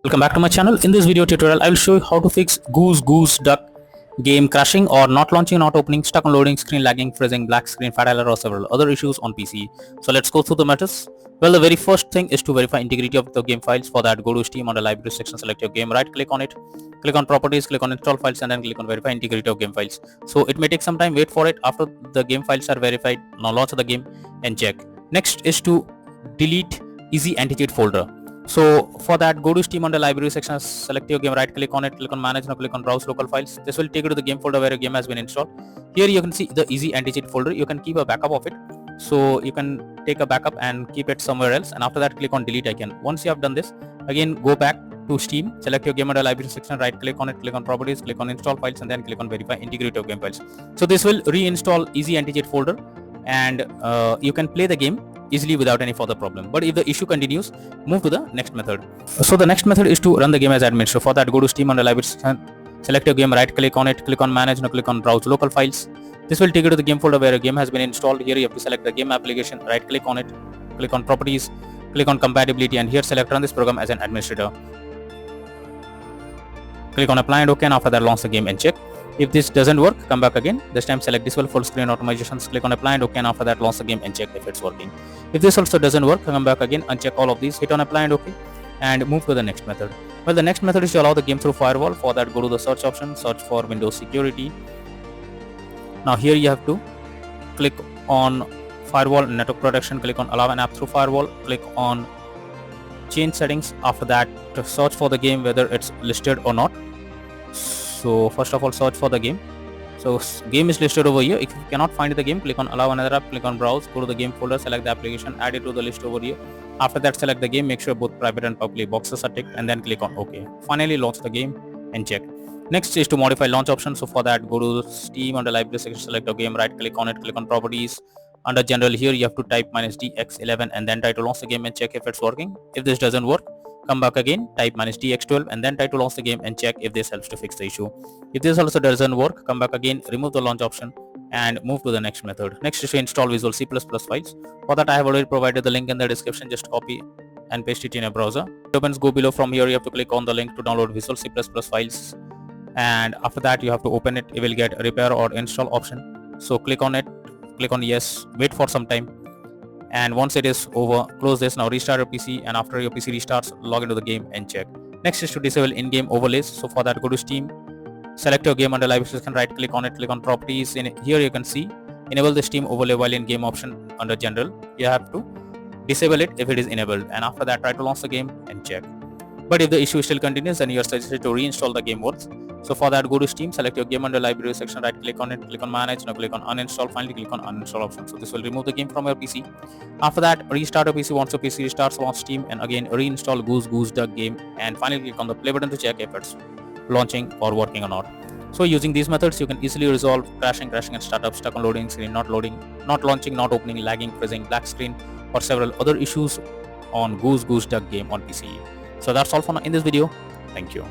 Welcome back to my channel. In this video tutorial, I will show you how to fix Goose Goose Duck game crashing or not launching, not opening, stuck on loading, screen lagging, freezing, black screen, fat error or several other issues on PC. So let's go through the methods. Well, the very first thing is to verify integrity of the game files. For that, go to Steam on the library section, select your game, right click on it, click on properties, click on install files, and then click on verify integrity of game files. So it may take some time, wait for it. After the game files are verified, now launch the game and check. Next is to delete easy anti-cheat folder. So for that, go to Steam on the library section, select your game, right click on it, click on manage, now click on browse local files. This will take you to the game folder where your game has been installed. Here you can see the easy anti-cheat folder. You can keep a backup of it. So you can take a backup and keep it somewhere else, and after that click on delete icon. Once you have done this, again go back to Steam, select your game on the library section, right click on it, click on properties, click on install files, and then click on verify integrity of game files. So this will reinstall easy anti-cheat folder, and you can play the game easily without any further problem. But if the issue continues, move to the next method. So the next method is to run the game as admin. So for that, go to Steam on the library section, select your game, right click on it, click on manage, now click on browse local files. This will take you to the game folder where a game has been installed. Here you have to select the game application, right click on it, click on properties, click on compatibility, and here select run this program as an administrator. Click on apply and OK, and after that launch the game and check. If this doesn't work, come back again. This time select disable full screen automations, click on apply and OK, and after that launch the game and check if it's working. If this also doesn't work, come back again, uncheck all of these, hit on apply and OK, and move to the next method. Well, the next method is to allow the game through firewall. For that, go to the search option, search for Windows Security. Now here you have to click on firewall and network protection, click on allow an app through firewall, click on change settings. After that, to search for the game whether it's listed or not. So first of all, search for the game. So game is listed over here. If you cannot find the game, click on allow another app, click on browse, go to the game folder, select the application, add it to the list over here. After that, select the game, make sure both private and public boxes are ticked, and then click on OK. Finally launch the game and check. Next is to modify launch option. So for that, go to Steam on the library section, select the game, right click on it, click on properties. Under general, here you have to type -dx11 and then try to launch the game and check if it's working. If this doesn't work, come back again, type -dx12 and then try to launch the game and check if this helps to fix the issue. If this also doesn't work, come back again, remove the launch option and move to the next method. Next is to install Visual C++ files. For that, I have already provided the link in the description. Just copy and paste it in your browser. It opens, go below. From here you have to click on the link to download Visual C++ files, and after that you have to open it. You will get a repair or install option. So click on it, click on yes, wait for some time, and once it is over, close this. Now restart your PC, and after your PC restarts, log into the game and check. Next is to disable in-game overlays. So for that, go to Steam, select your game under library section, right click on it, click on properties. In here you can see enable the Steam overlay while in game option. Under general, you have to disable it if it is enabled, and after that try to launch the game and check. But if the issue still continues, then you are suggested to reinstall the game once. So for that, go to Steam, select your game under library section, right click on it, click on manage, now click on uninstall, finally click on uninstall option. So this will remove the game from your PC. After that, restart your PC. Once your PC restarts, launch Steam and again reinstall Goose Goose Duck game, and finally click on the play button to check if it's launching or working or not. So using these methods, you can easily resolve crashing and startup, stuck on loading screen, not loading, not launching, not opening, lagging, freezing, black screen, or several other issues on Goose Goose Duck game on PC. So that's all for now in this video. Thank you.